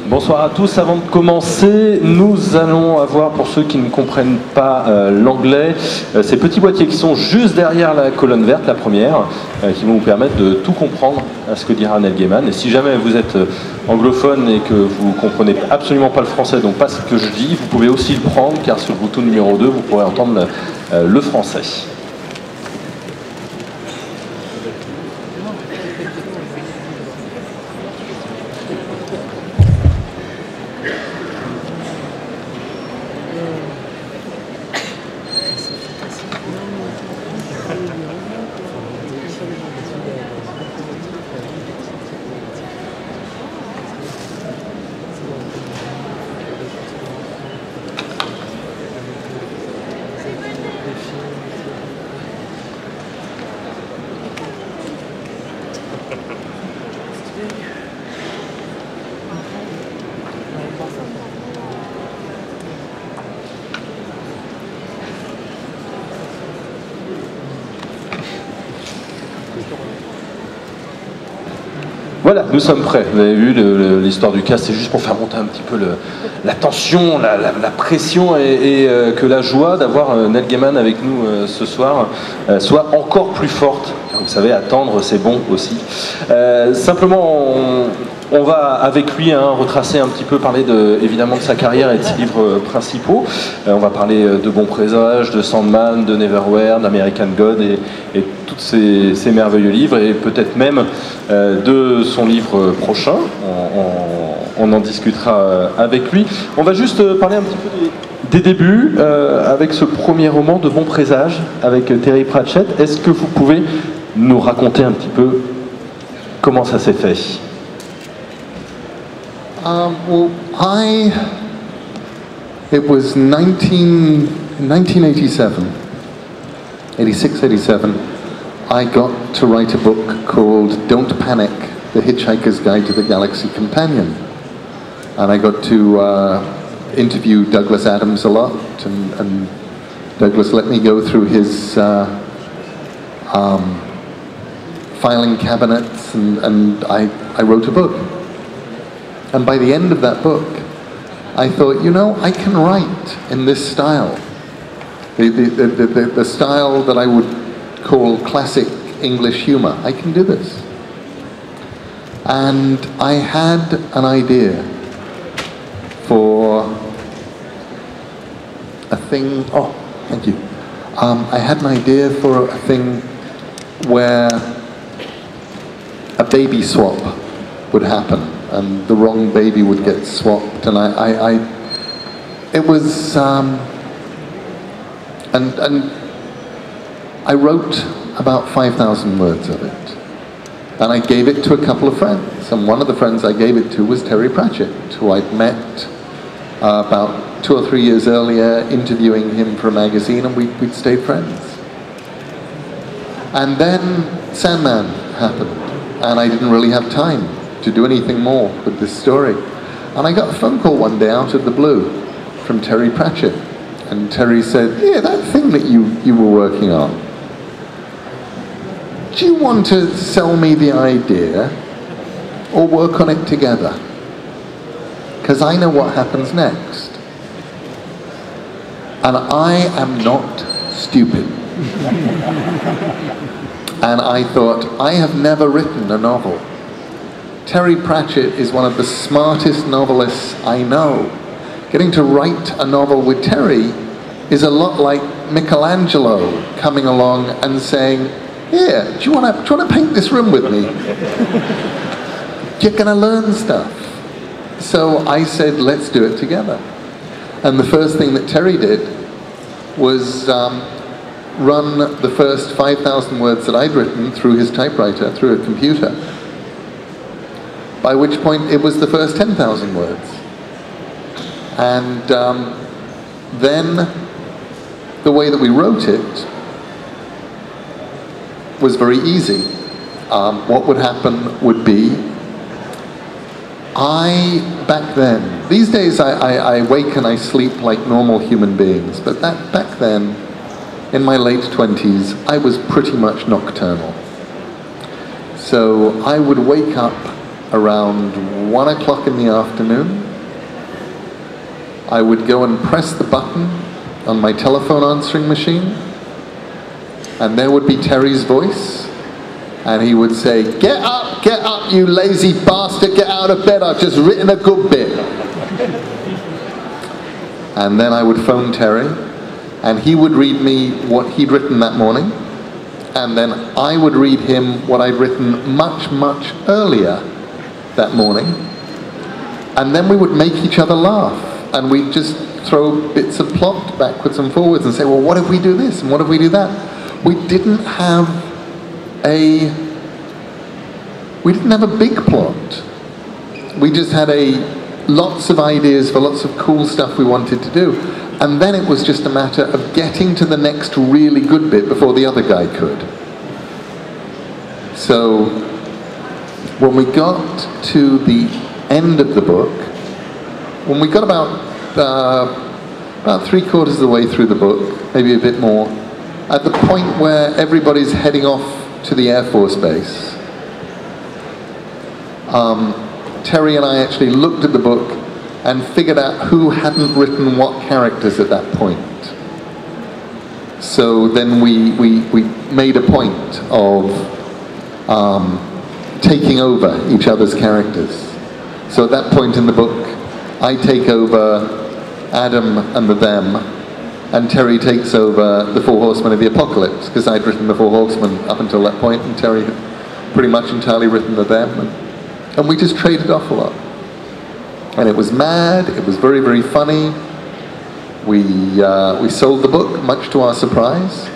Bonsoir à tous. Avant de commencer, nous allons avoir, pour ceux qui ne comprennent pas l'anglais, ces petits boîtiers qui sont juste derrière la colonne verte, la première, qui vont vous permettre de tout comprendre à ce que dira Neil Gaiman. Et si jamais vous êtes anglophone et que vous ne comprenez absolument pas le français, donc pas ce que je dis, vous pouvez aussi le prendre, car sur le bouton numéro 2, vous pourrez entendre le français. Voilà, nous sommes prêts. Vous avez vu l'histoire du cast, c'est juste pour faire monter un petit peu la tension, la pression et que la joie d'avoir Neil Gaiman avec nous ce soir soit encore plus forte. Car vous savez, attendre c'est bon aussi. Simplement, on va avec lui retracer un petit peu, parler évidemment de sa carrière et de ses livres principaux. On va parler de Bon Présage, de Sandman, de Neverwhere, d'American God et tous ces merveilleux livres, et peut-être même de son livre prochain. On en discutera avec lui. On va juste parler un petit peu des débuts avec ce premier roman de Bon Présage avec Terry Pratchett. Est-ce que vous pouvez nous raconter un petit peu comment ça s'est fait? Well, it was 1987, 86, 87, I got to write a book called Don't Panic, The Hitchhiker's Guide to the Galaxy Companion. And I got to interview Douglas Adams a lot, and Douglas let me go through his filing cabinets, and I wrote a book. And by the end of that book, I thought, you know, I can write in this style. The style that I would call classic English humor. I can do this. And I had an idea for a thing, oh, thank you. I had an idea for a thing where a baby swap would happen, and the wrong baby would get swapped, and it was, and I wrote about 5,000 words of it, and I gave it to a couple of friends, and one of the friends I gave it to was Terry Pratchett, who I'd met about 2 or 3 years earlier, interviewing him for a magazine, and we'd stayed friends. And then Sandman happened, and I didn't really have time to do anything more with this story. And I got a phone call one day out of the blue from Terry Pratchett. And Terry said, yeah, that thing that you were working on, do you want to sell me the idea or work on it together? Because I know what happens next. And I am not stupid. And I thought, I have never written a novel. Terry Pratchett is one of the smartest novelists I know. Getting to write a novel with Terry is a lot like Michelangelo coming along and saying, here, do you want to paint this room with me? You're going to learn stuff. So I said, let's do it together. And the first thing that Terry did was run the first 5,000 words that I'd written through his typewriter, through a computer, by which point it was the first 10,000 words. And then the way that we wrote it was very easy. What would happen would be, back then, these days I wake and I sleep like normal human beings, but back then, in my late 20s, I was pretty much nocturnal. So I would wake up around 1 o'clock in the afternoon. I would go and press the button on my telephone answering machine, and there would be Terry's voice, and he would say, get up, you lazy bastard, get out of bed, I've just written a good bit. And then I would phone Terry, and he would read me what he'd written that morning, and then I would read him what I'd written much, much earlier that morning, and then we would make each other laugh, and we'd just throw bits of plot backwards and forwards and say, well, what if we do this, and what if we do that? We didn't have a big plot. We just had lots of ideas for lots of cool stuff we wanted to do. And then it was just a matter of getting to the next really good bit before the other guy could. So when we got to the end of the book, when we got about 3/4 of the way through the book, maybe a bit more, at the point where everybody's heading off to the Air Force Base, Terry and I actually looked at the book and figured out who hadn't written what characters at that point. So then we made a point of taking over each other's characters. So at that point in the book, I take over Adam and the Them, and Terry takes over the Four Horsemen of the Apocalypse, because I'd written the Four Horsemen up until that point, and Terry had pretty much entirely written the Them, and we just traded off a lot. And it was mad, it was very, very funny. We sold the book, much to our surprise.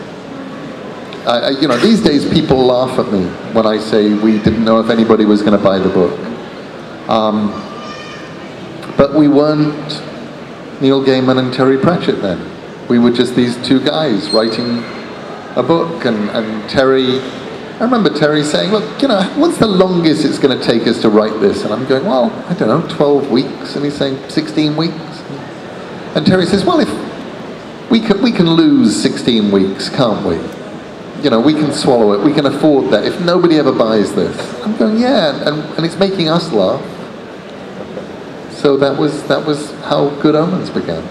You know, these days people laugh at me when I say we didn't know if anybody was going to buy the book. But we weren't Neil Gaiman and Terry Pratchett then. We were just these two guys writing a book, and Terry, I remember Terry saying, look, you know, what's the longest it's going to take us to write this? And I'm going, well, I don't know, 12 weeks. And he's saying 16 weeks. And Terry says, well, if we can lose 16 weeks, can't we? You know, we can swallow it, we can afford that if nobody ever buys this. I'm going, yeah, and it's making us laugh. So that was how Good Omens began.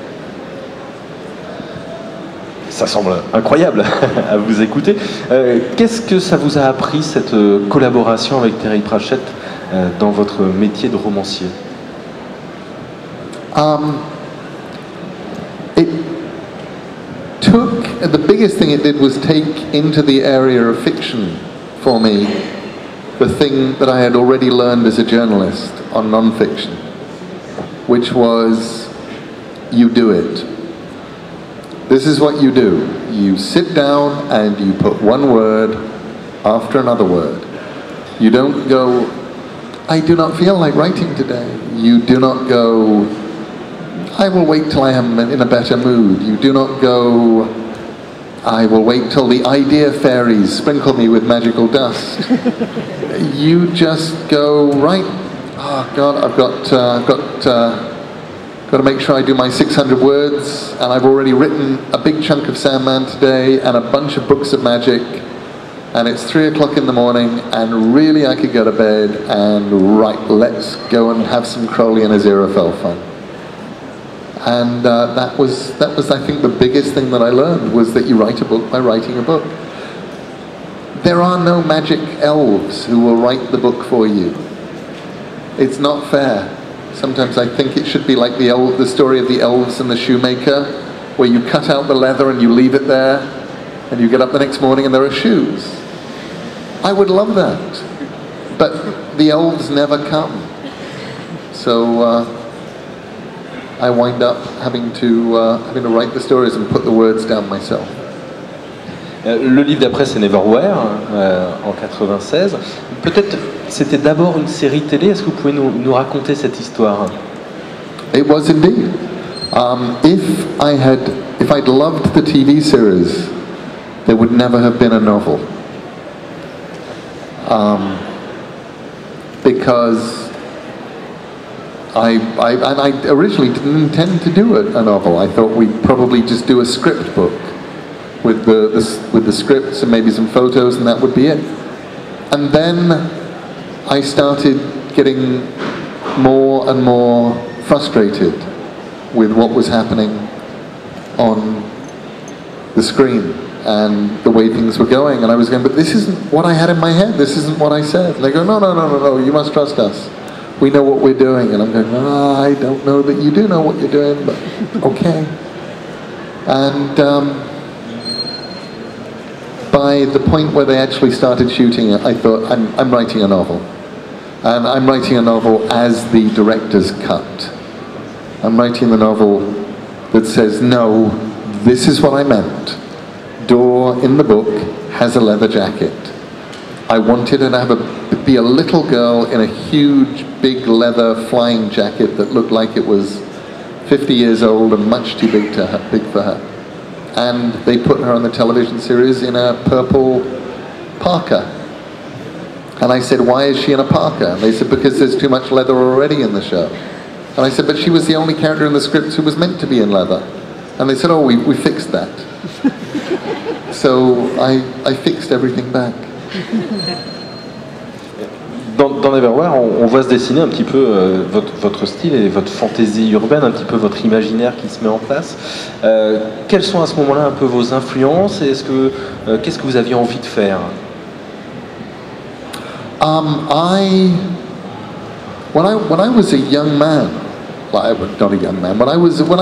Ça semble incroyable à vous écouter. Qu'est-ce que ça vous a appris, cette collaboration avec Terry Pratchett dans votre métier de romancier? The biggest thing it did was take into the area of fiction for me the thing that I had already learned as a journalist on non-fiction, which was, you do it. This is what you do. You sit down and you put one word after another word. You don't go, I do not feel like writing today. You do not go, I will wait till I am in a better mood. You do not go, I will wait till the idea fairies sprinkle me with magical dust. You just go, right, oh God, I've got to make sure I do my 600 words, and I've already written a big chunk of Sandman today and a bunch of books of magic, and it's 3 o'clock in the morning, and really I could go to bed, and right, let's go and have some Crowley and Aziraphale fun. And that was I think the biggest thing that I learned, was that you write a book by writing a book. There are no magic elves who will write the book for you. It's not fair. Sometimes I think it should be like the story of the elves and the shoemaker, where you cut out the leather and you leave it there, and you get up the next morning and there are shoes. I would love that, but the elves never come. So I wind up having to write the stories and put the words down myself. Le livre d'après, c'est Neverwhere, en 96. Peut-être c'était d'abord une série télé. Est-ce que vous pouvez nous raconter cette histoire? It was indeed. If I'd loved the TV series, there would never have been a novel. Because I originally didn't intend to do a novel. I thought we'd probably just do a script book with the scripts and maybe some photos, and that would be it. And then I started getting more and more frustrated with what was happening on the screen and the way things were going. And I was going, but this isn't what I had in my head. This isn't what I said. And they go, no, you must trust us. We know what we're doing. And I'm going, I don't know that you do know what you're doing, but okay. And by the point where they actually started shooting it, I thought, I'm writing a novel. And I'm writing a novel as the director's cut. I'm writing the novel that says, no, this is what I meant. Dor in the book has a leather jacket. I wanted her to be a little girl in a huge, big leather flying jacket that looked like it was 50 years old and much too big for her. And they put her on the television series in a purple parka. And I said, why is she in a parka? And they said, because there's too much leather already in the show. And I said, but she was the only character in the script who was meant to be in leather. And they said, oh, we fixed that. So I fixed everything back. Dans Neverwhere, on voit se dessiner un petit peu votre style et votre fantaisie urbaine, un petit peu votre imaginaire qui se met en place. Quelles sont à ce moment-là un peu vos influences et qu'est-ce que vous aviez envie de faire? When I was a young man, well, not a young man, when I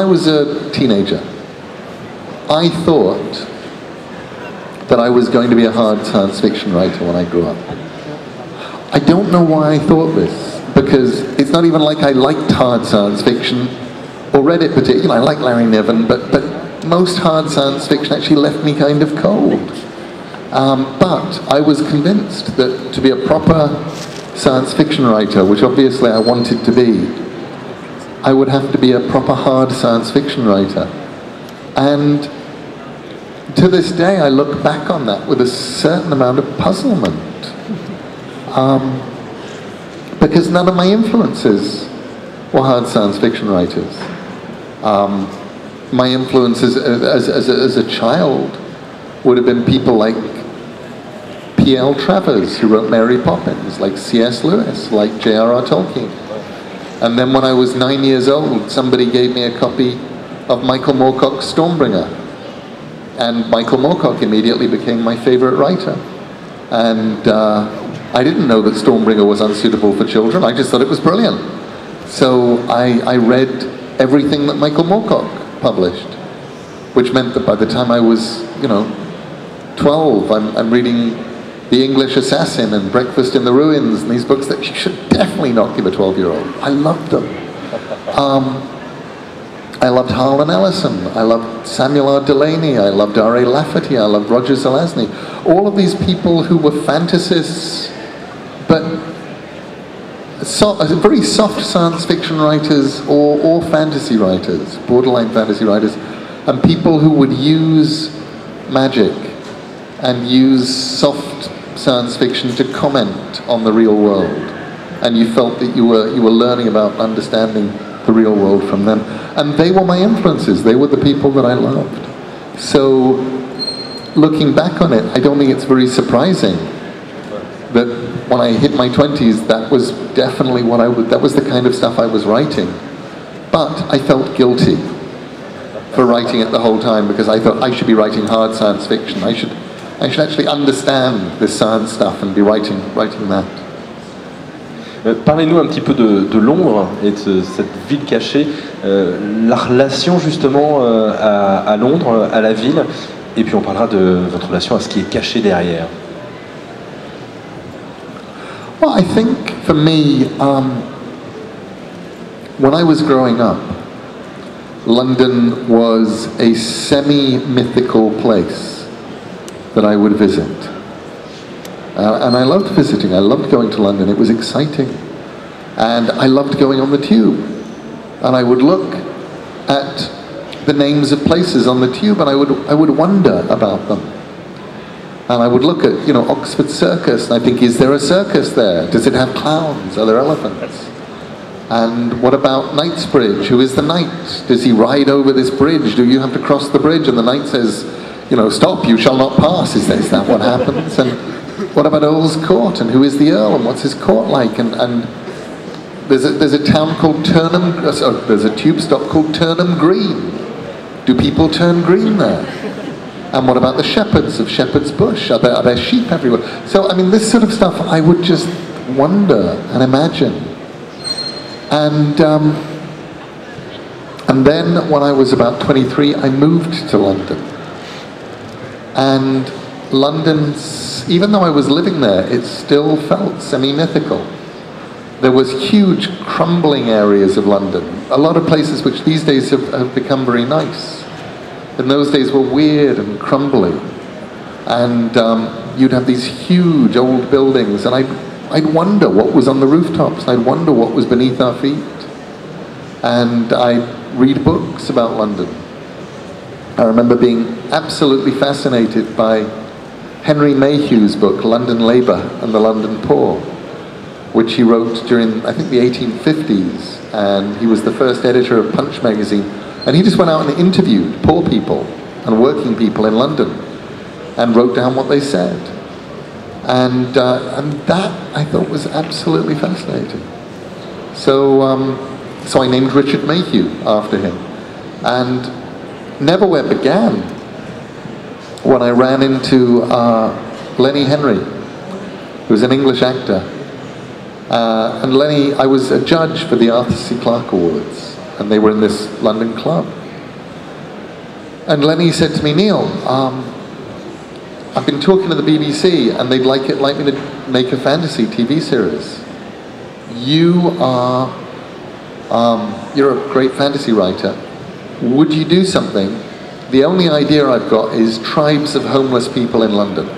was a teenager, I thought that I was going to be a hard science fiction writer when I grew up. I don't know why I thought this, because it's not even like I liked hard science fiction, or read it particularly. I like Larry Niven, but most hard science fiction actually left me kind of cold. But I was convinced that to be a proper science fiction writer, which obviously I wanted to be, I would have to be a proper hard science fiction writer. And to this day, I look back on that with a certain amount of puzzlement. Because none of my influences were hard science fiction writers. My influences as a child would have been people like P.L. Travers, who wrote Mary Poppins, like C.S. Lewis, like J.R.R. Tolkien. And then when I was 9 years old, somebody gave me a copy of Michael Moorcock's Stormbringer. And Michael Moorcock immediately became my favorite writer. And I didn't know that Stormbringer was unsuitable for children. I just thought it was brilliant. So I read everything that Michael Moorcock published, which meant that by the time I was, 12, I'm reading The English Assassin and Breakfast in the Ruins and these books that you should definitely not give a 12-year-old. I loved them. I loved Harlan Ellison, I loved Samuel R. Delany, I loved R.A. Lafferty, I loved Roger Zelazny. All of these people who were fantasists, but very soft science fiction writers or fantasy writers, borderline fantasy writers, and people who would use magic and use soft science fiction to comment on the real world. And you felt that you were learning about understanding the real world from them. And they were my influences. They were the people that I loved. So, looking back on it, I don't think it's very surprising that when I hit my 20s, that was definitely that was the kind of stuff I was writing. But I felt guilty for writing it the whole time, because I thought I should be writing hard science fiction. I should actually understand this science stuff and be writing that. Parlez-nous un petit peu de Londres et de cette ville cachée, la relation justement à Londres, à la ville, et puis on parlera de votre relation à ce qui est caché derrière. Well, I think for me, when I was growing up, London was a semi-mythical place that I would visit. And I loved visiting. I loved going to London. It was exciting. And I loved going on the tube. And I would look at the names of places on the tube, and I would wonder about them. And I would look at, Oxford Circus, and I think, is there a circus there? Does it have clowns? Are there elephants? And what about Knightsbridge? Who is the knight? Does he ride over this bridge? Do you have to cross the bridge? And the knight says, stop, you shall not pass. Is that what happens? And what about Earl's Court? And who is the Earl? And what's his court like? And There's a town called Turnham, there's a tube stop called Turnham Green. Do people turn green there? And what about the shepherds of Shepherd's Bush? Are there sheep everywhere? So, I mean, this sort of stuff I would just wonder and imagine. And then when I was about 23, I moved to London. And London, even though I was living there, it still felt semi-mythical. There was huge crumbling areas of London. A lot of places which these days have become very nice. In those days were weird and crumbly. And you'd have these huge old buildings, and I'd wonder what was on the rooftops. I'd wonder what was beneath our feet. And I'd read books about London. I remember being absolutely fascinated by Henry Mayhew's book, London Labour and the London Poor, which he wrote during, I think, the 1850s, and he was the first editor of Punch magazine, and he just went out and interviewed poor people and working people in London and wrote down what they said. And that, I thought, was absolutely fascinating. So, so I named Richard Mayhew after him. And Neverwhere began when I ran into Lenny Henry, who was an English actor. And Lenny, I was a judge for the Arthur C. Clarke Awards, and they were in this London club. And Lenny said to me, Neil, I've been talking to the BBC, and they'd like me to make a fantasy TV series. You're a great fantasy writer. Would you do something? The only idea I've got is tribes of homeless people in London.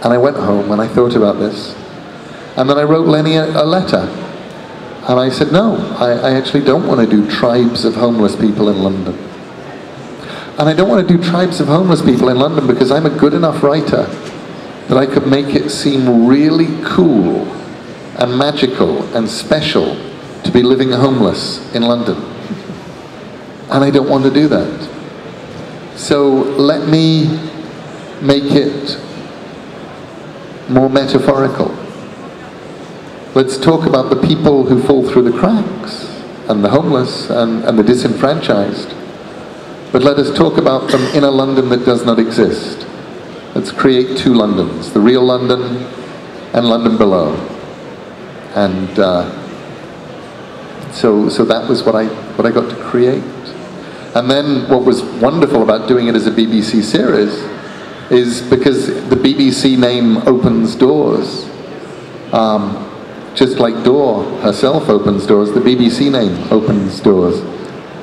And I went home and I thought about this. And then I wrote Lenny a letter. And I said, no, I actually don't want to do tribes of homeless people in London. And I don't want to do tribes of homeless people in London because I'm a good enough writer that I could make it seem really cool and magical and special to be living homeless in London. And I don't want to do that. So let me make it more metaphorical. Let's talk about the people who fall through the cracks, and the homeless, and the disenfranchised. But let us talk about them in a London that does not exist. Let's create two Londons, the real London and London below. And so that was what I got to create. And then what was wonderful about doing it as a BBC series is because the BBC name opens doors. Just like Door herself opens doors, the BBC name opens doors.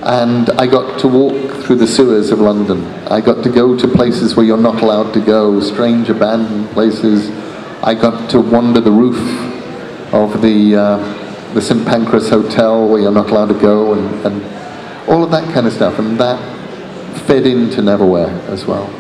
And I got to walk through the sewers of London. I got to go to places where you're not allowed to go, strange abandoned places. I got to wander the roof of the St. Pancras Hotel where you're not allowed to go, and all of that kind of stuff. And that fed into Neverwhere as well.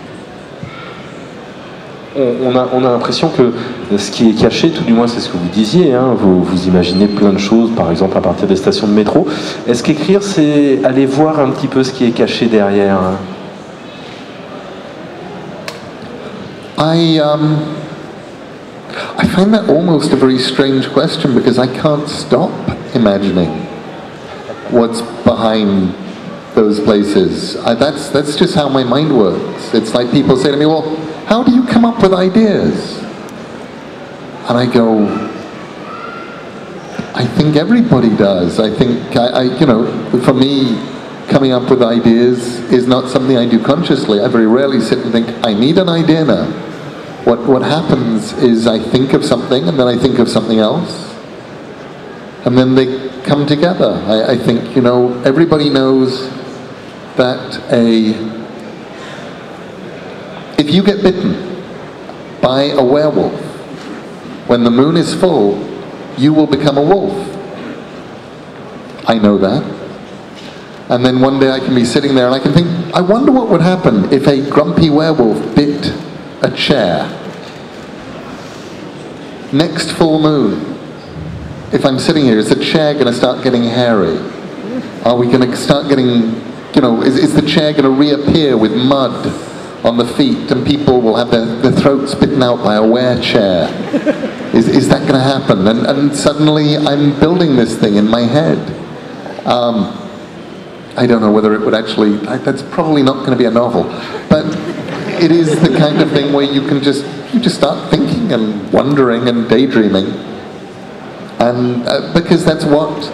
On a l'impression que ce qui est caché, tout du moins c'est ce que vous disiez, hein, vous imaginez plein de choses, par exemple à partir des stations de métro. Est-ce qu'écrire, c'est aller voir un petit peu ce qui est caché derrière? I find that almost a very strange question because I can't stop imagining what's behind those places. That's just how my mind works. It's like people say to me, well, how do you come up with ideas? And I go, I think everybody does. I think, you know, for me, coming up with ideas is not something I do consciously. I very rarely sit and think, I need an idea now. What happens is I think of something, and then I think of something else, and then they come together. I think, you know, everybody knows that if you get bitten by a werewolf, when the moon is full, you will become a wolf. I know that. And then one day I can be sitting there and I can think, I wonder what would happen if a grumpy werewolf bit a chair. Next full moon, if I'm sitting here, is the chair going to start getting hairy? Are we going to start getting, you know, is the chair going to reappear with mud on the feet, and people will have their throats bitten out by a wear chair? Is that going to happen? And suddenly I'm building this thing in my head. I don't know whether it would actually, that's probably not going to be a novel, but it is the kind of thing where you just start thinking and wondering and daydreaming. And because that's what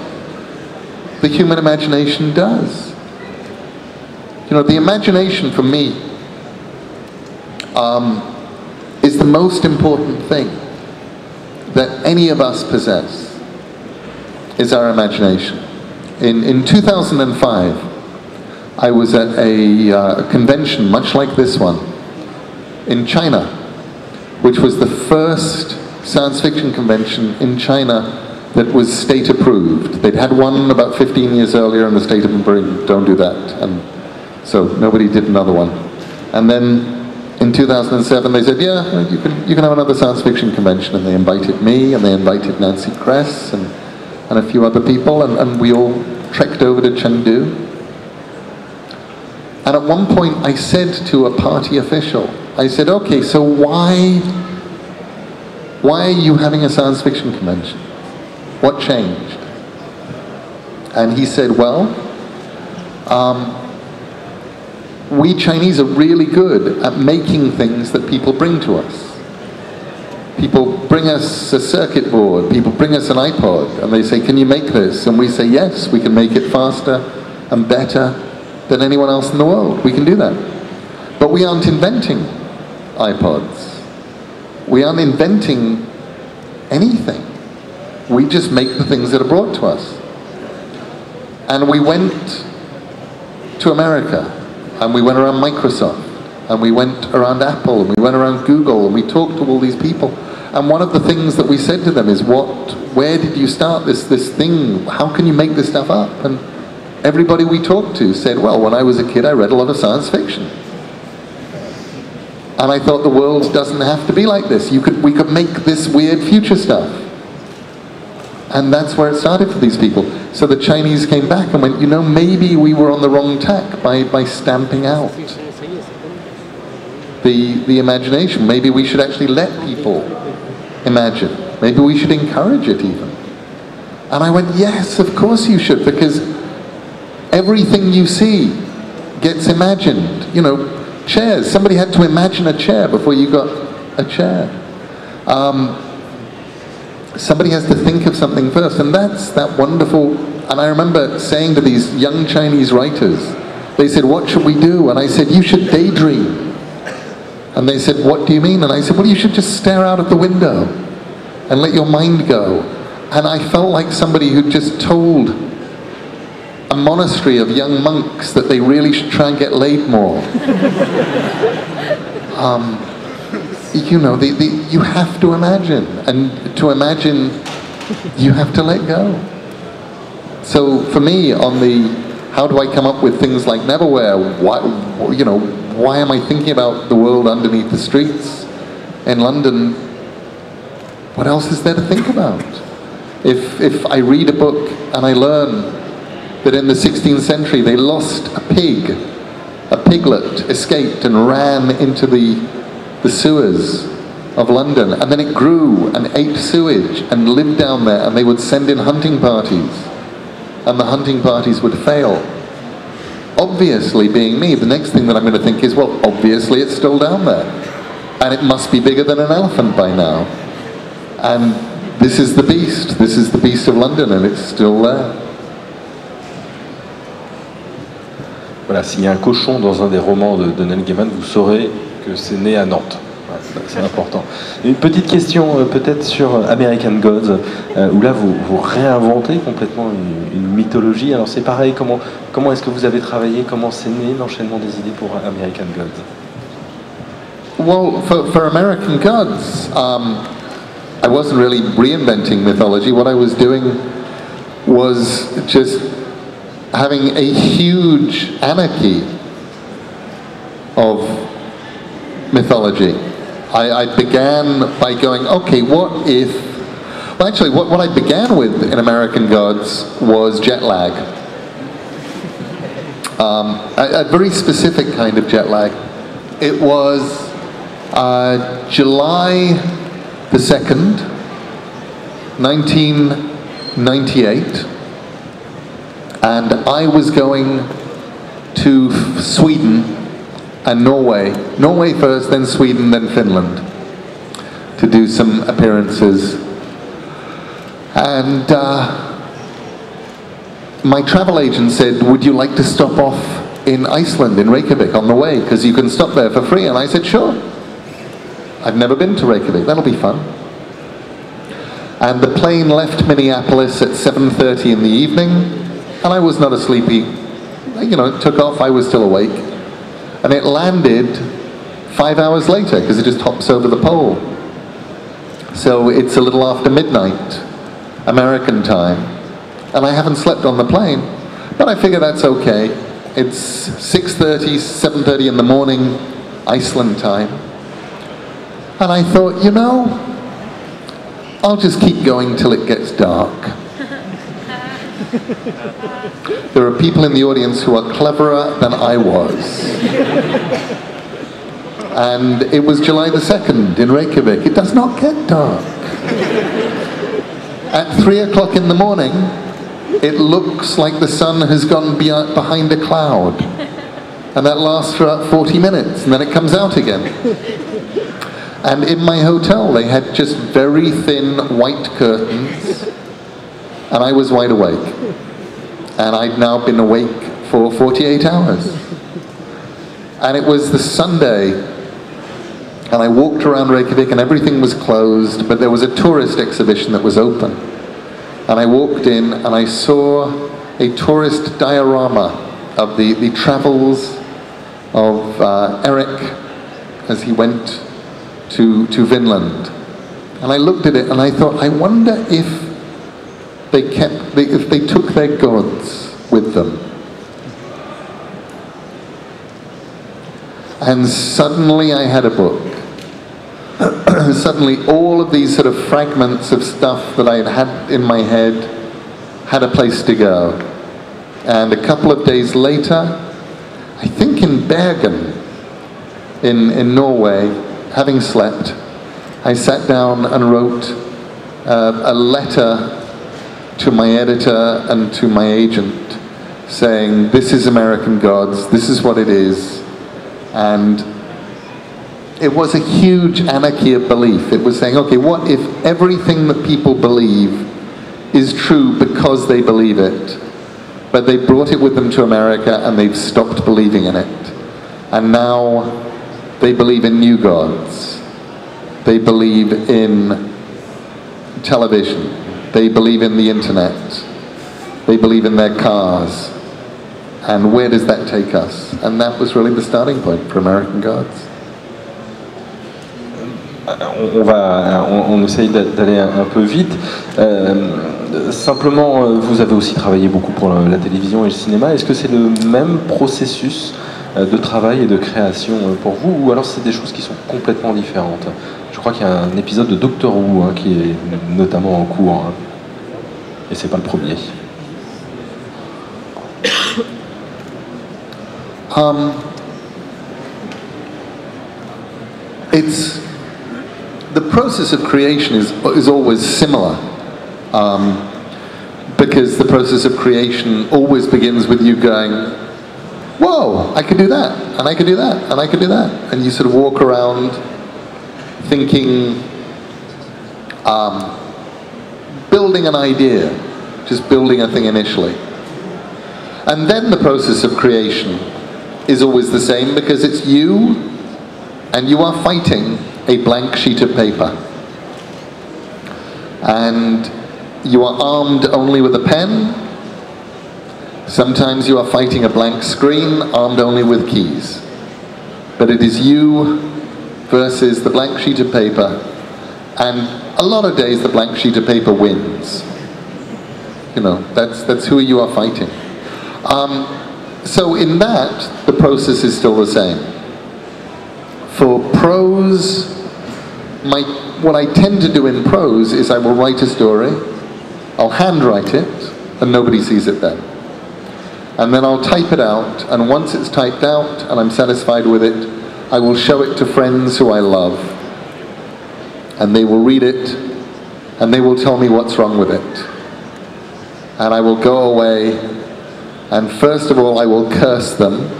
the human imagination does. You know, the imagination for me is the most important thing that any of us possess, is our imagination. In 2005, I was at a convention much like this one in China, which was the first science fiction convention in China that was state approved. They'd had one about 15 years earlier and the state of them don't do that. And so nobody did another one. And then in 2007 they said, yeah, you can have another science fiction convention. And they invited me and they invited Nancy Kress and a few other people, and we all trekked over to Chengdu. And at one point I said to a party official, I said, okay, so why are you having a science fiction convention? What changed? And he said, well, we Chinese are really good at making things that people bring to us. People bring us a circuit board, people bring us an iPod, and they say, can you make this? And we say, yes, we can make it faster and better than anyone else in the world. We can do that. But we aren't inventing iPods. We aren't inventing anything. We just make the things that are brought to us. And we went to America, and we went around Microsoft, and we went around Apple, and we went around Google, and we talked to all these people. And one of the things that we said to them is, where did you start this thing? How can you make this stuff up? And everybody we talked to said, well, when I was a kid, I read a lot of science fiction. And I thought the world doesn't have to be like this. We could make this weird future stuff. And that's where it started for these people. So the Chinese came back and went, you know, maybe we were on the wrong tack by stamping out the imagination. Maybe we should actually let people imagine. Maybe we should encourage it even. And I went, yes, of course you should, because everything you see gets imagined. You know, chairs. Somebody had to imagine a chair before you got a chair. Somebody has to think of something first, and that's that wonderful. And I remember saying to these young Chinese writers, they said, what should we do? And I said, you should daydream. And they said, what do you mean? And I said, well, you should just stare out of the window and let your mind go. And I felt like somebody who just told a monastery of young monks that they really should try and get laid more. You know, you have to imagine, and to imagine, you have to let go. So for me, on the how do I come up with things like Neverwhere? Why am I thinking about the world underneath the streets in London? What else is there to think about? If I read a book and I learn that in the 16th century they lost a pig, a piglet escaped and ran into the sewers of London, and then it grew and ate sewage and lived down there, and they would send in hunting parties, and the hunting parties would fail. Obviously, being me, the next thing that I'm going to think is, well, obviously it's still down there, and it must be bigger than an elephant by now, and this is the beast of London, and it's still there. Voilà, s'il y a un cochon dans un des romans de Neil Gaiman, vous saurez que c'est né à Nantes. C'est important. Une petite question peut-être sur American Gods, où là vous réinventez complètement une mythologie. Alors c'est pareil, comment est-ce que vous avez travaillé, comment c'est né l'enchaînement des idées pour American Gods? Well, for American Gods, I wasn't really reinventing mythology. What I was doing was just having a huge anarchy of mythology. I began by going, okay, what if... Well, actually, what I began with in American Gods was jet lag. A very specific kind of jet lag. It was July the 2nd, 1998, and I was going to Sweden and Norway. Norway first, then Sweden, then Finland, to do some appearances. And my travel agent said, would you like to stop off in Iceland, in Reykjavik, on the way, because you can stop there for free? And I said, sure. I've never been to Reykjavik, that'll be fun. And the plane left Minneapolis at 7:30 in the evening, and I was not a sleepy, you know, it took off, I was still awake. And it landed 5 hours later, because it just hops over the pole. So it's a little after midnight, American time, and I haven't slept on the plane, but I figure that's okay. It's 6:30, 7:30 in the morning, Iceland time. And I thought, you know, I'll just keep going till it gets dark. There are people in the audience who are cleverer than I was. And it was July the 2nd in Reykjavik. It does not get dark. At 3 o'clock in the morning, it looks like the sun has gone behind a cloud. And that lasts for about 40 minutes, and then it comes out again. And in my hotel, they had just very thin white curtains, and I was wide awake. And I'd now been awake for 48 hours. And it was the Sunday, and I walked around Reykjavik, and everything was closed, but there was a tourist exhibition that was open. And I walked in, and I saw a tourist diorama of the travels of Eric as he went to Vinland. And I looked at it and I thought, I wonder if they took their gods with them. And suddenly I had a book. Suddenly all of these sort of fragments of stuff that I had in my head had a place to go. And a couple of days later, I think in Bergen, in Norway, having slept, I sat down and wrote a letter to my editor and to my agent saying, this is American Gods, this is what it is. And it was a huge anarchy of belief. It was saying, okay, what if everything that people believe is true because they believe it, but they brought it with them to America and they've stopped believing in it. And now they believe in new gods. They believe in television. They believe in the internet. They believe in their cars. And where does that take us? And that was really the starting point for American Gods. On essaye d'aller un peu vite. Simplement, vous avez aussi travaillé beaucoup pour la télévision et le cinéma. Est-ce que c'est le même processus de travail et de création pour vous, ou alors c'est des choses qui sont complètement différentes? Je crois qu'il y a un épisode de Doctor Who qui est notamment en cours, et c'est pas le premier. It's the process of creation is always similar, because the process of creation always begins with you going, whoa, I could do that, and I could do that, and I could do that. And you sort of walk around thinking, building an idea, just building a thing initially. And then the process of creation is always the same, because it's you, and you are fighting a blank sheet of paper. And you are armed only with a pen. Sometimes you are fighting a blank screen, armed only with keys. But it is you versus the blank sheet of paper, and a lot of days the blank sheet of paper wins. You know, that's who you are fighting. So in that, the process is still the same. For prose, what I tend to do in prose is I will write a story, I'll handwrite it, and nobody sees it then. And then I'll type it out, and once it's typed out and I'm satisfied with it, I will show it to friends who I love. And they will read it, and they will tell me what's wrong with it. And I will go away, and first of all I will curse them.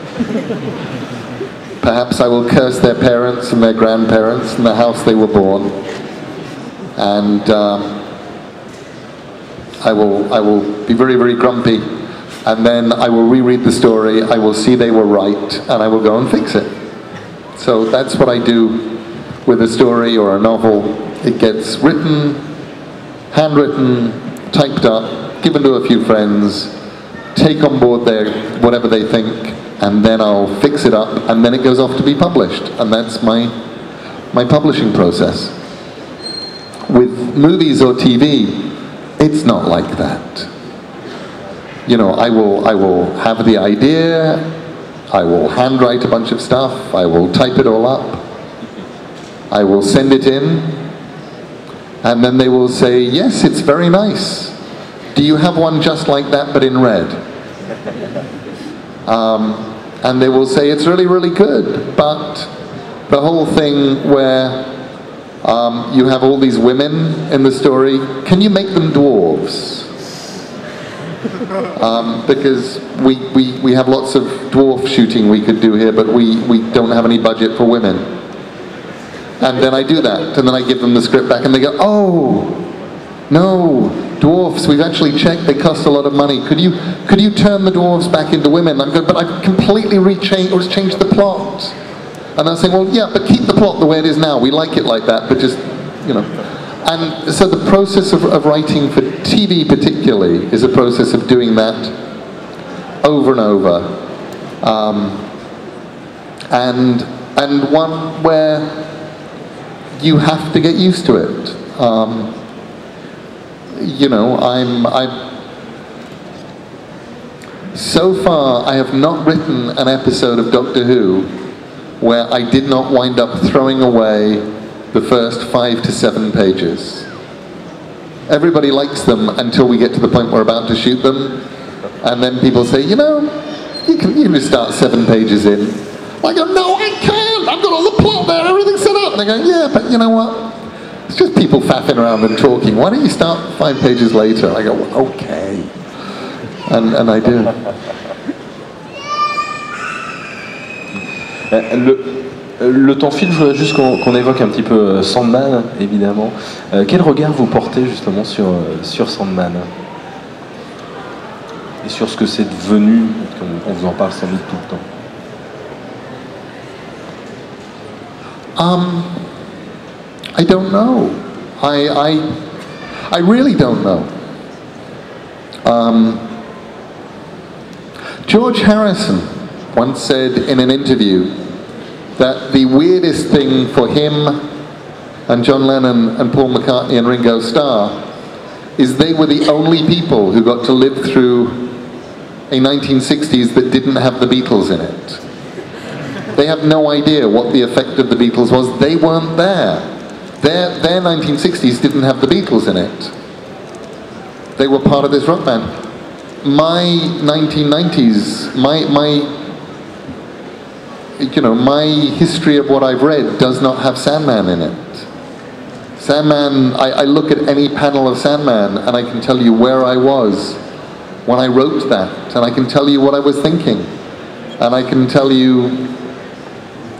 Perhaps I will curse their parents and their grandparents and the house they were born. And I will be very, very grumpy. And then I will reread the story, I will see they were right, and I will go and fix it. So that's what I do with a story or a novel. It gets written, handwritten, typed up, given to a few friends, take on board their whatever they think, and then I'll fix it up, and then it goes off to be published. And that's my publishing process. With movies or TV, it's not like that. You know, I will have the idea, I will handwrite a bunch of stuff, I will type it all up, I will send it in, and then they will say, yes, it's very nice. Do you have one just like that but in red? And they will say, it's really, really good, but the whole thing where you have all these women in the story, can you make them dwarves? Because we have lots of dwarf shooting we could do here, but we don't have any budget for women. And then I do that, and then I give them the script back, and they go, oh, no, dwarfs, we've actually checked, they cost a lot of money. Could you turn the dwarves back into women? I'm going, but I've completely changed the plot. And I'm saying, well, yeah, but keep the plot the way it is now. We like it like that, but just, you know. And so the process of writing for TV particularly is a process of doing that over and over. And one where you have to get used to it. You know, so far I have not written an episode of Doctor Who where I did not wind up throwing away the first 5 to 7 pages. Everybody likes them until we get to the point we're about to shoot them, and then people say, you know, you can just start 7 pages in. I go, no, I can't, I've got all the plot there, everything's set up. And they go, yeah, but you know what? It's just people faffing around and talking. Why don't you start 5 pages later? I go, well, okay. And I do. Le temps file, je voudrais juste qu'on évoque un petit peu Sandman, évidemment. Quel regard vous portez justement sur Sandman? Et sur ce que c'est devenu, on vous en parle sans doute tout le temps. I don't know. I really don't know. George Harrison once said in an interview that the weirdest thing for him and John Lennon and Paul McCartney and Ringo Starr is they were the only people who got to live through a 1960s that didn't have the Beatles in it. They have no idea what the effect of the Beatles was. They weren't there. Their 1960s didn't have the Beatles in it. They were part of this rock band. My 1990s, my history of what I've read does not have Sandman in it. Sandman, I look at any panel of Sandman and I can tell you where I was when I wrote that, and I can tell you what I was thinking, and I can tell you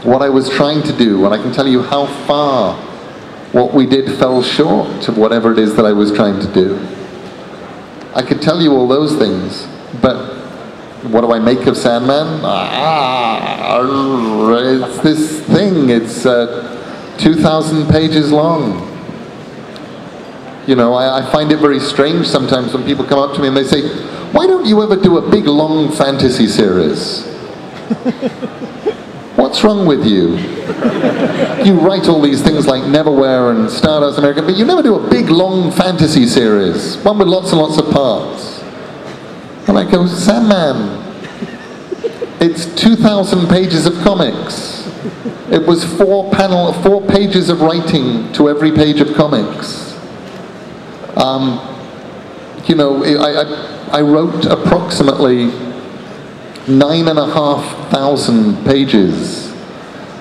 what I was trying to do, and I can tell you how far what we did fell short of whatever it is that I was trying to do. I could tell you all those things, but what do I make of Sandman? It's this thing, it's 2,000 pages long. You know, I find it very strange sometimes when people come up to me and they say, why don't you ever do a big long fantasy series? What's wrong with you? You write all these things like Neverwhere and Stardust America, but you never do a big long fantasy series, one with lots and lots of parts. And I go, Sandman, it's 2,000 pages of comics. It was 4 pages of writing to every page of comics. You know, I wrote approximately 9,500 pages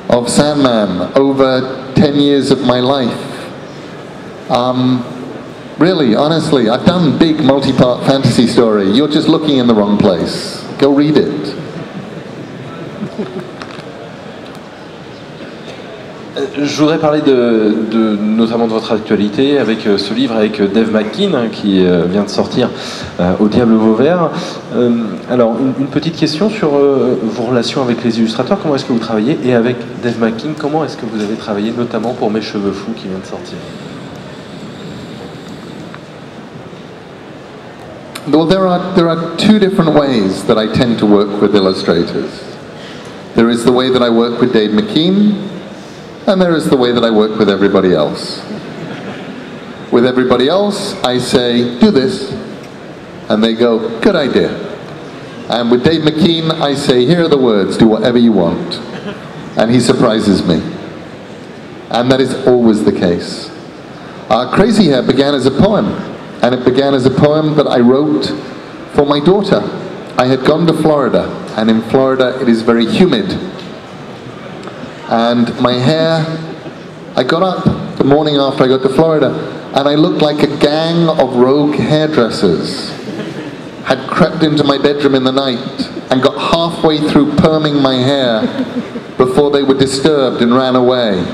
of Sandman over 10 years of my life. Really, honestly, I've done big multi-part fantasy story. You're just looking in the wrong place. Go read it. Je voudrais parler notamment de votre actualité avec ce livre avec Dave McKean qui vient de sortir Au diable Vauvert. Alors une petite question sur vos relations avec les illustrateurs, comment est-ce que vous travaillez, et avec Dave McKean, comment est-ce que vous avez travaillé notamment pour Mes cheveux fous qui vient de sortir? Well, there are two different ways that I tend to work with illustrators. There is the way that I work with Dave McKean, and there is the way that I work with everybody else. With everybody else, I say, do this, and they go, good idea. And with Dave McKean, I say, here are the words, do whatever you want. And he surprises me. And that is always the case. Crazy Hair began as a poem, and it began as a poem that I wrote for my daughter. I had gone to Florida, and in Florida it is very humid. And my hair, I got up the morning after I got to Florida, and I looked like a gang of rogue hairdressers had crept into my bedroom in the night and got halfway through perming my hair before they were disturbed and ran away.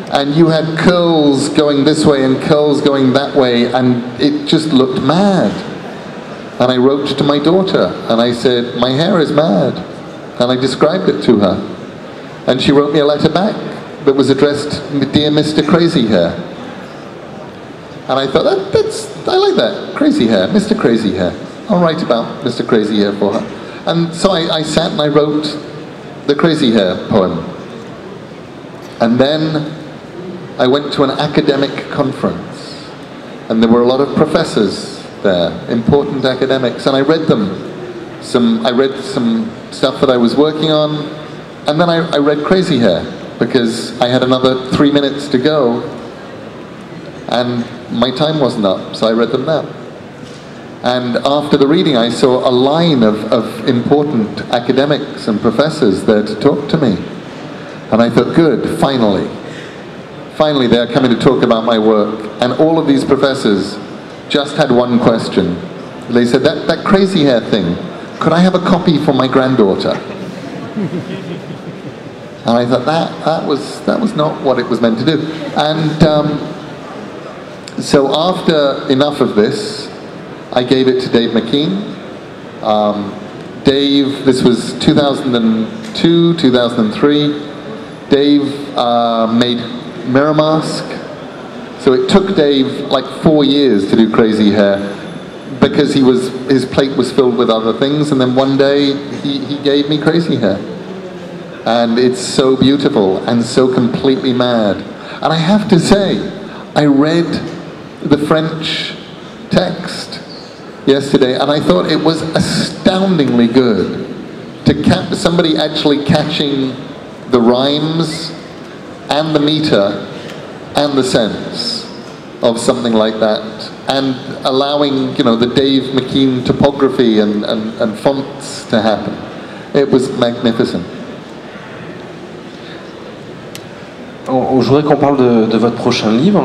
And you had curls going this way and curls going that way, and it just looked mad. And I wrote to my daughter, and I said, my hair is mad. And I described it to her. And she wrote me a letter back that was addressed, Dear Mr. Crazy Hair. And I thought, I like that, Crazy Hair, Mr. Crazy Hair. I'll write about Mr. Crazy Hair for her. And so I sat and I wrote the Crazy Hair poem. And then I went to an academic conference. And there were a lot of professors there, important academics, and I read them. I read some stuff that I was working on, and then I read Crazy Hair, because I had another 3 minutes to go, and my time wasn't up, so I read them now. And after the reading, I saw a line of important academics and professors there to talk to me. And I thought, good, finally. Finally, they're coming to talk about my work. And all of these professors just had one question. They said, that Crazy Hair thing, could I have a copy for my granddaughter? And I thought, that was not what it was meant to do. And so after enough of this, I gave it to Dave McKean. Dave, this was 2002, 2003. Dave made Mirror Mask. So it took Dave like 4 years to do Crazy Hair, because his plate was filled with other things, and then one day he gave me Crazy Hair. And it's so beautiful and so completely mad. And I have to say, I read the French text yesterday, and I thought it was astoundingly good. Somebody actually catching the rhymes and the meter and the sense of something like that, and allowing, the Dave McKean topography and fonts to happen. It was magnificent. Je voudrais qu'on parle de votre prochain livre,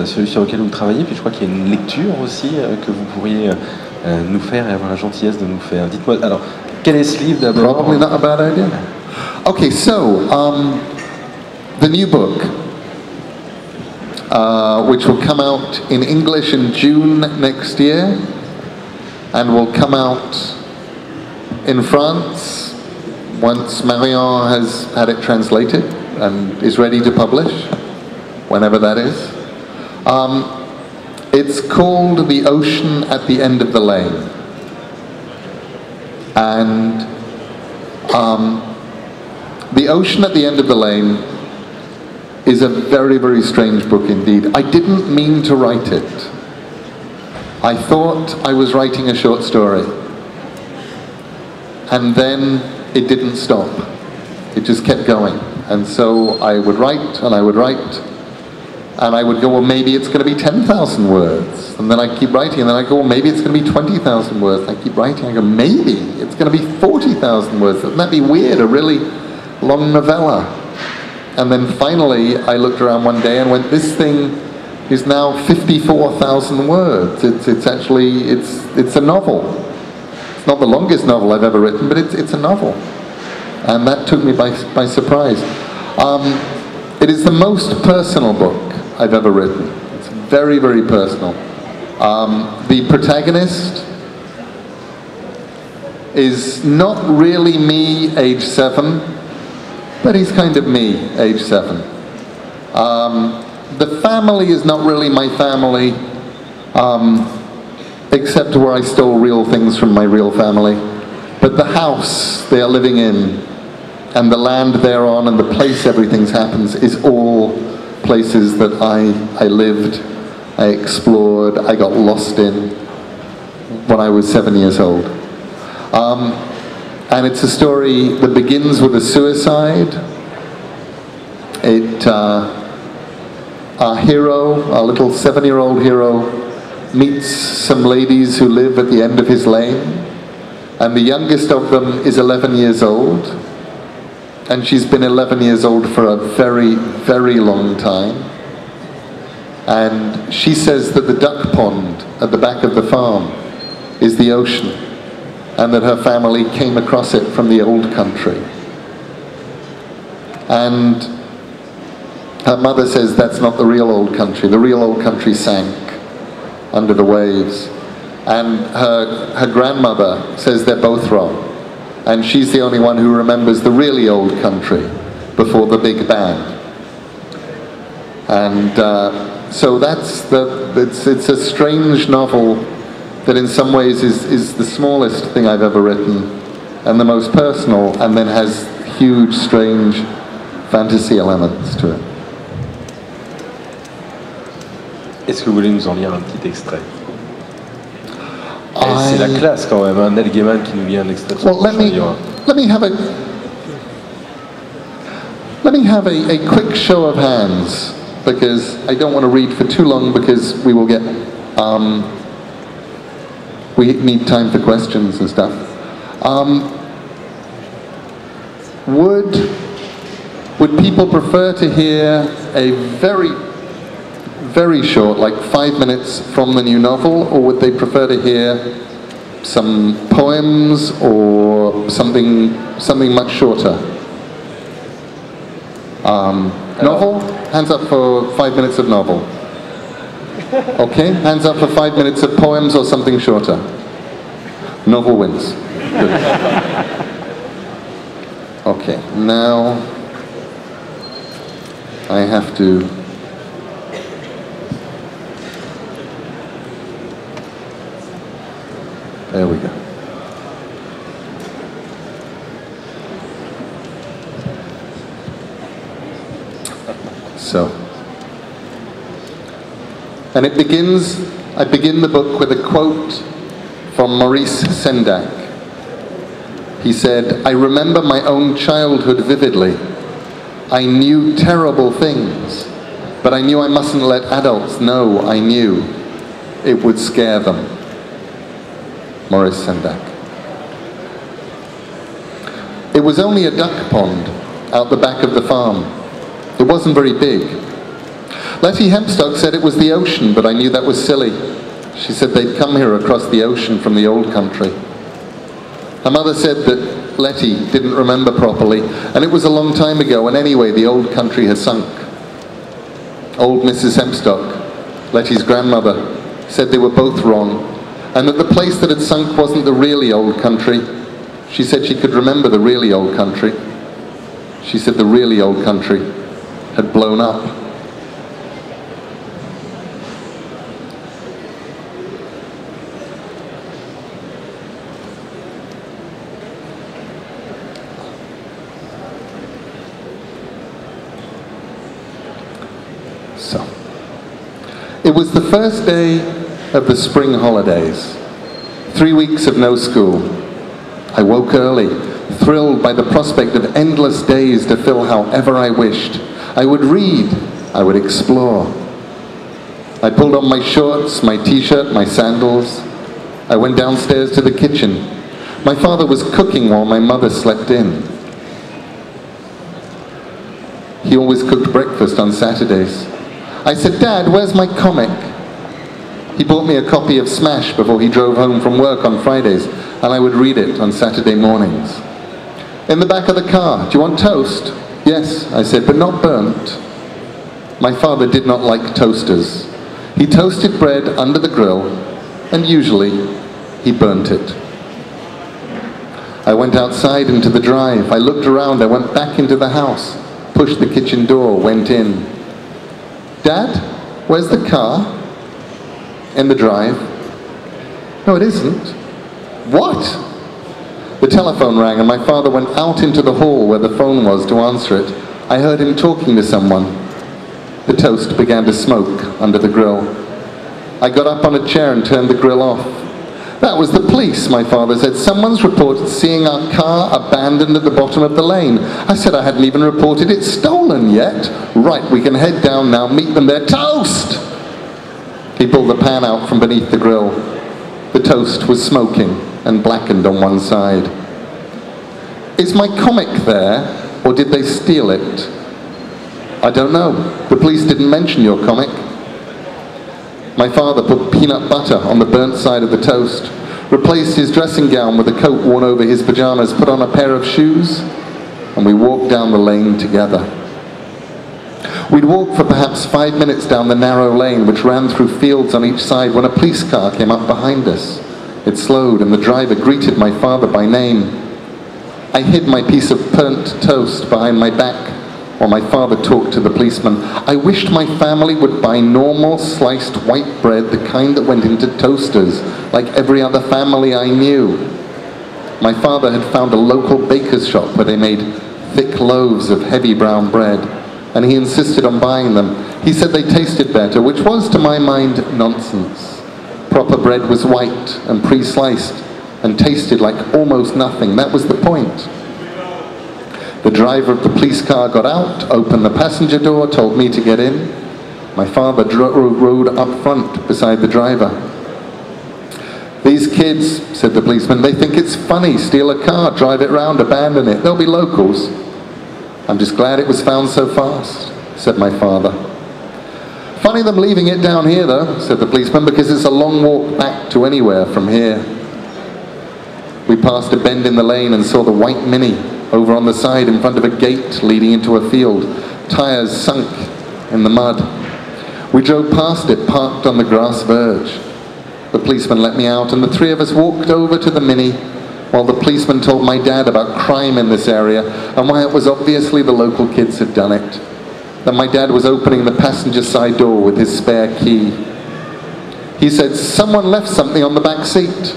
celui sur lequel vous travaillez, puis je crois qu'il y a une lecture aussi que vous pourriez nous faire et avoir la gentillesse de nous faire. Dites-moi, alors, quel est ce livre d'abord? Probably not a bad idea. Okay, so, the new book, which will come out in English in June next year, and will come out in France once Marion has had it translated and is ready to publish, whenever that is. It's called The Ocean at the End of the Lane. And The Ocean at the End of the Lane is a very, very strange book indeed. I didn't mean to write it. I thought I was writing a short story. And then it didn't stop. It just kept going. And so I would write, and I would write, and I would go, well, maybe it's going to be 10,000 words. And then I keep writing, and then I go, well, maybe it's going to be 20,000 words. I keep writing, I go, maybe it's going to be 40,000 words. Wouldn't that be weird, a really long novella? And then finally, I looked around one day and went, this thing is now 54,000 words. It's actually, it's a novel. It's not the longest novel I've ever written, but it's a novel. And that took me by surprise. It is the most personal book I've ever written. It's very, very personal. The protagonist is not really me, age 7, but he's kind of me, age 7. The family is not really my family, except where I stole real things from my real family. But the house they are living in, and the land they're on, and the place everything happens, is all places that I lived, I explored, I got lost in when I was 7 years old. And it's a story that begins with a suicide. Our hero, our little 7-year-old hero, meets some ladies who live at the end of his lane, and the youngest of them is 11 years old, and she's been 11 years old for a very, very long time. And she says that the duck pond at the back of the farm is the ocean, and that her family came across it from the old country. And her mother says that's not the real old country. The real old country sank under the waves. And her grandmother says they're both wrong. And she's the only one who remembers the really old country before the Big Bang. And so it's a strange novel that in some ways is the smallest thing I've ever written, and the most personal, and then has huge, strange fantasy elements to it. Est-ce que vous voulez nous en lire un petit extrait? C'est la classe quand même, hein? Neil Gaiman qui nous lit un extrait de son prochain livre. Let me have a quick show of hands, because I don't want to read for too long, because we will get we need time for questions and stuff. Would people prefer to hear a very, very short, like 5 minutes from the new novel, or would they prefer to hear some poems or something much shorter? Novel? Hands up for 5 minutes of novel. Okay, hands up for 5 minutes of poems or something shorter. Novel wins. Good. Okay, now I have to there we go. So, and I begin the book with a quote from Maurice Sendak. He said, "I remember my own childhood vividly. I knew terrible things, but I knew I mustn't let adults know I knew. It would scare them." Maurice Sendak. It was only a duck pond out the back of the farm. It wasn't very big. Letty Hempstock said it was the ocean, but I knew that was silly. She said they'd come here across the ocean from the old country. Her mother said that Letty didn't remember properly, and it was a long time ago, and anyway, the old country had sunk. Old Mrs. Hempstock, Letty's grandmother, said they were both wrong, and that the place that had sunk wasn't the really old country. She said she could remember the really old country. She said the really old country had blown up. So, it was the first day of the spring holidays. 3 weeks of no school. I woke early, thrilled by the prospect of endless days to fill however I wished. I would read, I would explore. I pulled on my shorts, my t-shirt, my sandals. I went downstairs to the kitchen. My father was cooking while my mother slept in. He always cooked breakfast on Saturdays. I said, "Dad, where's my comic?" He bought me a copy of Smash before he drove home from work on Fridays, and I would read it on Saturday mornings. "In the back of the car. Do you want toast?" "Yes," I said, "but not burnt." My father did not like toasters. He toasted bread under the grill, and usually he burnt it. I went outside into the drive. I looked around. I went back into the house, pushed the kitchen door, went in. "Dad, where's the car?" "In the drive." "No, it isn't." "What?" The telephone rang and my father went out into the hall where the phone was to answer it. I heard him talking to someone. The toast began to smoke under the grill. I got up on a chair and turned the grill off. "That was the police," my father said. "Someone's reported seeing our car abandoned at the bottom of the lane." I said I hadn't even reported it stolen yet. "Right, we can head down now, meet them there." "Toast!" He pulled the pan out from beneath the grill. The toast was smoking and blackened on one side. "Is my comic there, or did they steal it?" "I don't know. The police didn't mention your comic." My father put peanut butter on the burnt side of the toast, replaced his dressing gown with a coat worn over his pajamas, put on a pair of shoes, and we walked down the lane together. We'd walked for perhaps 5 minutes down the narrow lane which ran through fields on each side when a police car came up behind us. It slowed and the driver greeted my father by name. I hid my piece of burnt toast behind my back while my father talked to the policeman. I wished my family would buy normal sliced white bread, the kind that went into toasters, like every other family I knew. My father had found a local baker's shop where they made thick loaves of heavy brown bread, and he insisted on buying them. He said they tasted better, which was, to my mind, nonsense. Proper bread was white and pre-sliced and tasted like almost nothing. That was the point. The driver of the police car got out, opened the passenger door, told me to get in. My father rode up front beside the driver. "These kids," said the policeman, "they think it's funny, steal a car, drive it round, abandon it. They'll be locals." "I'm just glad it was found so fast," said my father. "Funny them leaving it down here though," said the policeman, "because it's a long walk back to anywhere from here." We passed a bend in the lane and saw the white Mini over on the side in front of a gate leading into a field, tires sunk in the mud. We drove past it, parked on the grass verge. The policeman let me out and the three of us walked over to the Mini while the policeman told my dad about crime in this area and why it was obviously the local kids had done it. That my dad was opening the passenger side door with his spare key. He said, "Someone left something on the back seat."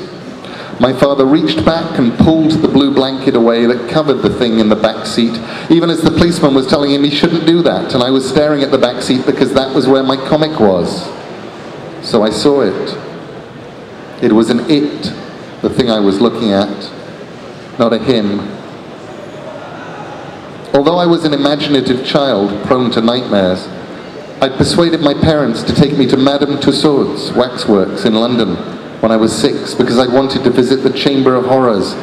My father reached back and pulled the blue blanket away that covered the thing in the back seat, even as the policeman was telling him he shouldn't do that, and I was staring at the back seat because that was where my comic was. So I saw it. It was an it, the thing I was looking at, not a him. Although I was an imaginative child prone to nightmares, I'd persuaded my parents to take me to Madame Tussauds waxworks in London when I was 6 because I wanted to visit the Chamber of Horrors,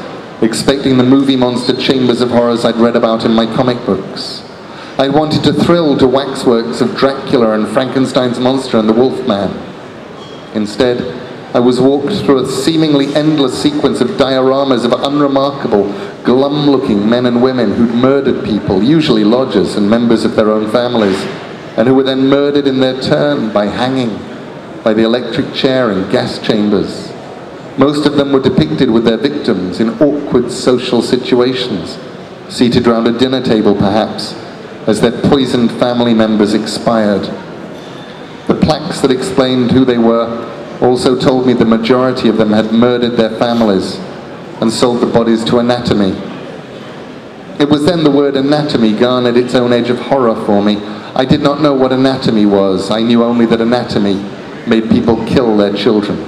expecting the movie monster chambers of horrors I'd read about in my comic books. I wanted to thrill to waxworks of Dracula and Frankenstein's monster and the Wolfman. Instead, I was walked through a seemingly endless sequence of dioramas of unremarkable, glum-looking men and women who'd murdered people, usually lodgers and members of their own families, and who were then murdered in their turn by hanging, by the electric chair in gas chambers. Most of them were depicted with their victims in awkward social situations, seated round a dinner table perhaps, as their poisoned family members expired. The plaques that explained who they were also told me the majority of them had murdered their families and sold the bodies to anatomy. It was then the word anatomy garnered its own edge of horror for me. I did not know what anatomy was. I knew only that anatomy made people kill their children.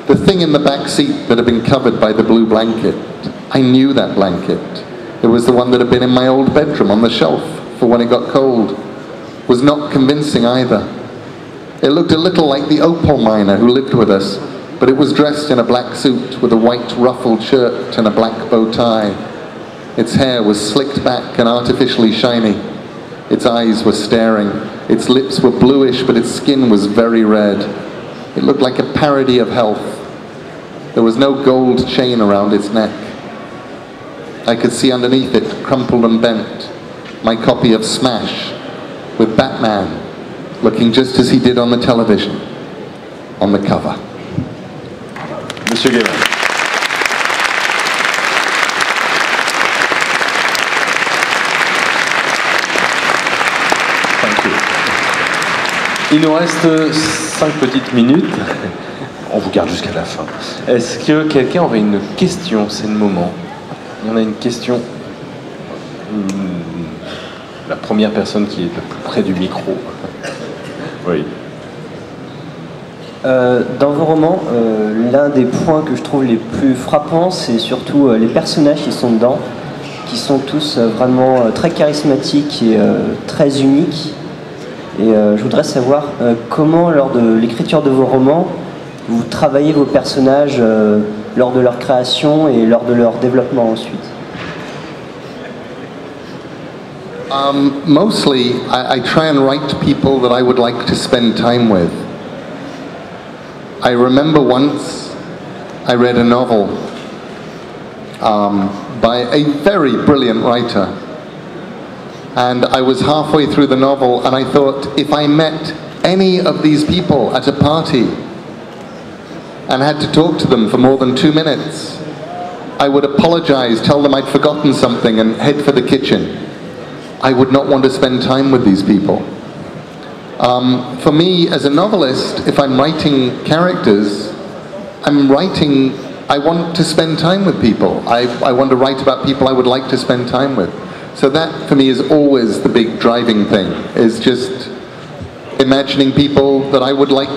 The thing in the back seat that had been covered by the blue blanket, I knew that blanket. It was the one that had been in my old bedroom on the shelf for when it got cold. Was not convincing either. It looked a little like the opal miner who lived with us, but it was dressed in a black suit with a white ruffled shirt and a black bow tie. Its hair was slicked back and artificially shiny. Its eyes were staring. Its lips were bluish, but its skin was very red. It looked like a parody of health. There was no gold chain around its neck. I could see underneath it, crumpled and bent, my copy of Smash with Batman looking just as he did on the television, on the cover. Monsieur Gaiman. Thank you. Il nous reste 5 petites minutes. On vous garde jusqu'à la fin. Est-ce que quelqu'un aurait une question? C'est le moment. On a une question. La première personne qui est le plus près du micro. Oui. Dans vos romans, l'un des points que je trouve les plus frappants, c'est surtout les personnages qui sont dedans, qui sont tous vraiment très charismatiques et très uniques. Et je voudrais savoir comment, lors de l'écriture de vos romans, vous travaillez vos personnages lors de leur création et lors de leur développement ensuite. Mostly, I try and write people that I would like to spend time with. I remember once I read a novel by a very brilliant writer, and I was halfway through the novel and I thought, if I met any of these people at a party and had to talk to them for more than 2 minutes, I would apologize, tell them I'd forgotten something and head for the kitchen. I would not want to spend time with these people. For me, as a novelist, if I'm writing characters, I want to spend time with people. I want to write about people I would like to spend time with. So that, for me, is always the big driving thing, is just imagining people that I would like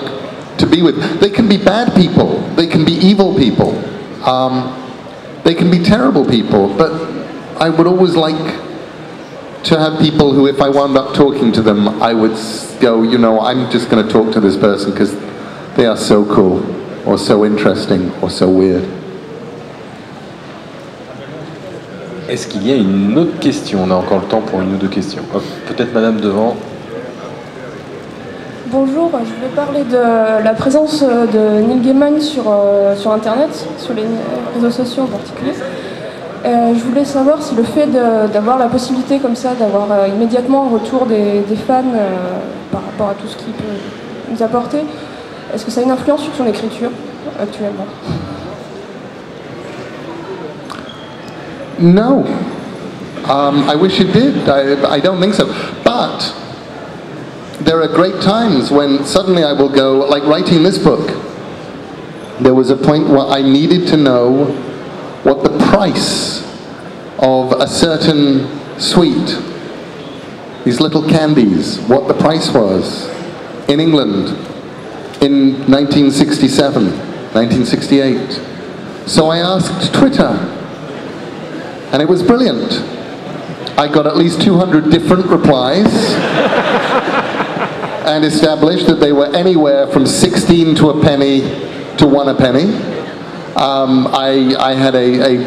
to be with. They can be bad people, they can be evil people, they can be terrible people, but I would always like to have people who, if I wound up talking to them, I would go, you know, I'm just going to talk to this person because they are so cool, or so interesting, or so weird. Est-ce qu'il y a une autre question? On a encore le temps pour une ou deux questions. Peut-être madame devant. Bonjour, je vais parler de la présence de Neil Gaiman sur Internet, sur les réseaux sociaux en particulier. Je voulais savoir si le fait d'avoir la possibilité comme ça, d'avoir immédiatement un retour des fans par rapport à tout ce qu'il peut nous apporter, est-ce que ça a une influence sur son écriture actuellement? No. I wish it did. I don't think so. But there are great times when suddenly I will go, like writing this book, there was a point where I needed to know what the price of a certain sweet, these little candies, what the price was in England in 1967, 1968. So I asked Twitter, and it was brilliant. I got at least 200 different replies and established that they were anywhere from 16 to a penny to 1 a penny. I had a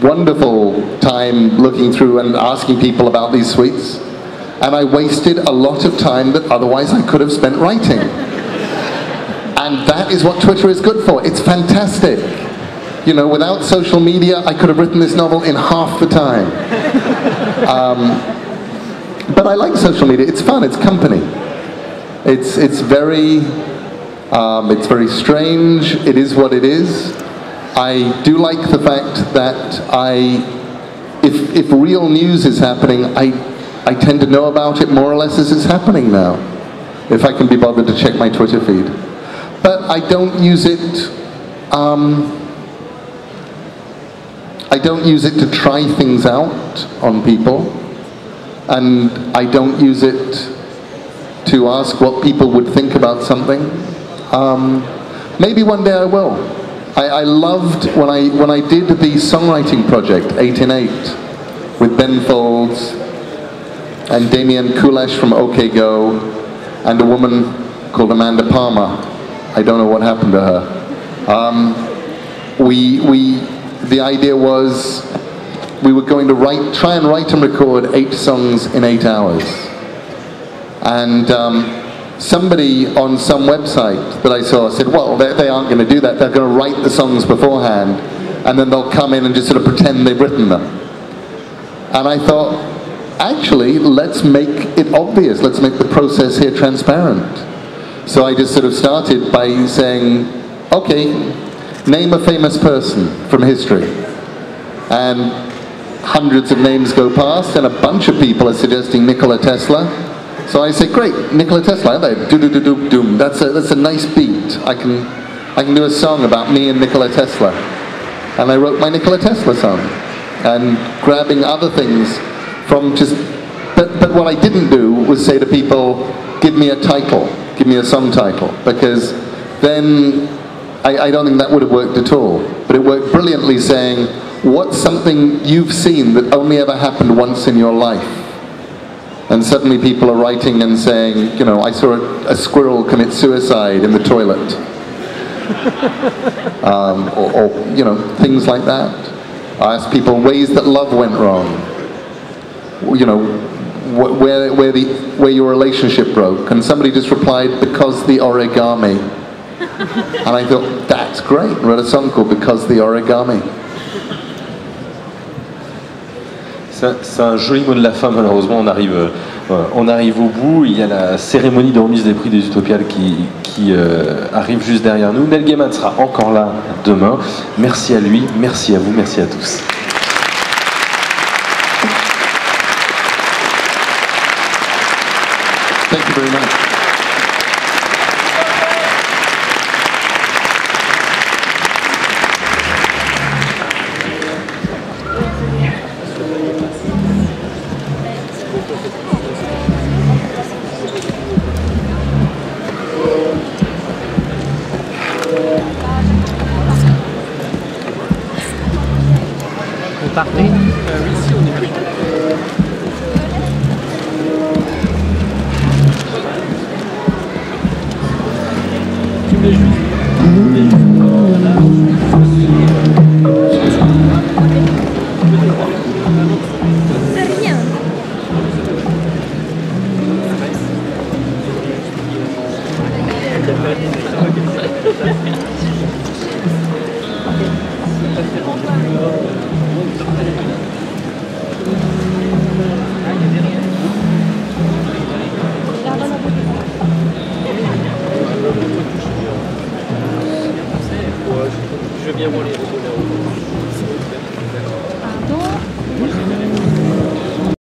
wonderful time looking through and asking people about these sweets, and I wasted a lot of time that otherwise I could have spent writing. And that is what Twitter is good for. It's fantastic. You know, without social media, I could have written this novel in half the time. But I like social media. It's fun. It's company. It's very strange. It is what it is. I do like the fact that if real news is happening, I tend to know about it more or less as it's happening now, if I can be bothered to check my Twitter feed. But I don't use it. I don't use it to try things out on people, and I don't use it to ask what people would think about something. Maybe one day I will. I loved when I did the songwriting project 8 in 8 with Ben Folds and Damien Kulesh from OK Go and a woman called Amanda Palmer. I don't know what happened to her. The idea was we were going to try and write and record 8 songs in 8 hours. And somebody on some website that I saw said, well, they aren't going to do that. They're going to write the songs beforehand, and then they'll come in and just sort of pretend they've written them. And I thought, actually, let's make it obvious. Let's make the process here transparent. So I just sort of started by saying, okay, name a famous person from history. And hundreds of names go past, and a bunch of people are suggesting Nikola Tesla. So I say, great, Nikola Tesla, do-do-do-do-doom. That's a nice beat. I can do a song about me and Nikola Tesla. And I wrote my Nikola Tesla song. And grabbing other things from just... But what I didn't do was say to people, give me a title, give me a song title. Because then I don't think that would have worked at all. But it worked brilliantly saying, what's something you've seen that only ever happened once in your life? And suddenly people are writing and saying, you know, I saw a squirrel commit suicide in the toilet. Or, you know, things like that. I asked people ways that love went wrong. You know, where your relationship broke. And somebody just replied, because the origami. And I thought, that's great. I wrote a song called Because the Origami. C'est un joli mot de la fin, malheureusement on arrive au bout. Il y a la cérémonie de remise des prix des Utopiales qui arrive juste derrière nous. Neil Gaiman sera encore là demain. Merci à lui, merci à vous, merci à tous. Thank you very much. Vous partez? Oui, si, on est pris. Tu mets juste. C'est rien. Je veux bien rouler.